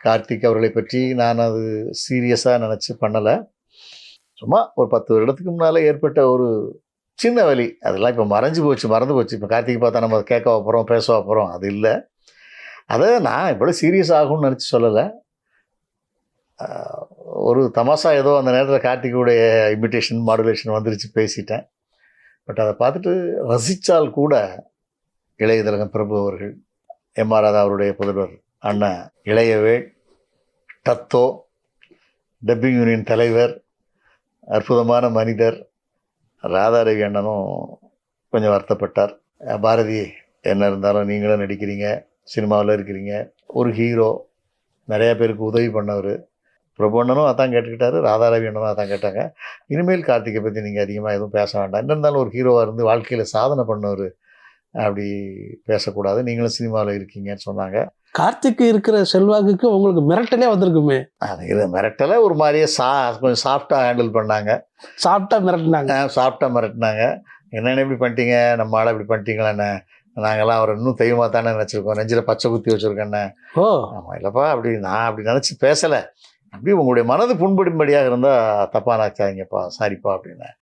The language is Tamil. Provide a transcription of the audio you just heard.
கார்த்திக் அவர்களை பற்றி நான் அது சீரியஸாக நினச்சி பண்ணலை. சும்மா ஒரு 10 வருடத்துக்கு முன்னால் ஏற்பட்ட ஒரு சின்ன வலி. அதெல்லாம் இப்போ மறைஞ்சு போச்சு, மறந்து போச்சு. இப்போ கார்த்திக் பார்த்தா நம்ம கேட்கவா போகிறோம், பேசவா போகிறோம், அது இல்லை. அதை நான் இவ்வளோ சீரியஸ் ஆகும்னு நினச்சி சொல்லலை. ஒரு தமாஷா ஏதோ அந்த நேரத்தில் கார்த்திக்குடைய இமிட்டேஷன் மாடுலேஷன் வந்துருச்சு, பேசிட்டேன். பட் அதை பார்த்துட்டு ரசித்தால் கூட இளைய திலகம் பிரபு அவர்கள், எம்.ஆர். ராதா அவருடைய புதல்வர் அண்ணன் இளையவேள், டத்தோ, டப்பிங் யூனியன் தலைவர், அற்புதமான மனிதர் ராதாரவி அண்ணனும் கொஞ்சம் வருத்தப்பட்டார். பாரதி, என்ன இருந்தாலும் நீங்களும் நடிக்கிறீங்க, சினிமாவில் இருக்கிறீங்க, ஒரு ஹீரோ, நிறையா பேருக்கு உதவி பண்ணவர். பிரபு அண்ணனும் அதான் கேட்டுக்கிட்டாரு, ராதாரவி அண்ணனும் அதான் கேட்டாங்க. இனிமேல் கார்த்திகை பற்றி நீங்கள் அதிகமாக எதுவும் பேச வேண்டாம், என்ன இருந்தாலும் ஒரு ஹீரோவாக இருந்து வாழ்க்கையில் சாதனை பண்ணவர், அப்படி பேசக்கூடாது, நீங்களும் சினிமாவில் இருக்கீங்கன்னு சொன்னாங்க. கார்த்திக் இருக்கிற செல்வாக்குக்கு உங்களுக்கு மிரட்டலே வந்திருக்குமே. அது மிரட்டலை ஒரு மாதிரியே கொஞ்சம் சாஃப்டாக ஹேண்டில் பண்ணாங்க. சாஃப்டாக மிரட்டினாங்க. என்னென்ன இப்படி பண்ணிட்டீங்க, நம்ம ஆளை இப்படி பண்ணிட்டீங்களாண்ணே, நாங்கள்லாம் அவரை இன்னும் தெய்வமாக தானே நினச்சிருக்கோம், நெஞ்சில் பச்சை குத்தி வச்சுருக்கேண்ணே. ஆமாம், இல்லைப்பா, அப்படி நான் அப்படி நினச்சி பேசலை, அப்படி உங்களுடைய மனது புண்படும்படியாக இருந்தால் தப்பாக நினச்சாதீங்கப்பா, சாரிப்பா அப்படின்னேன்.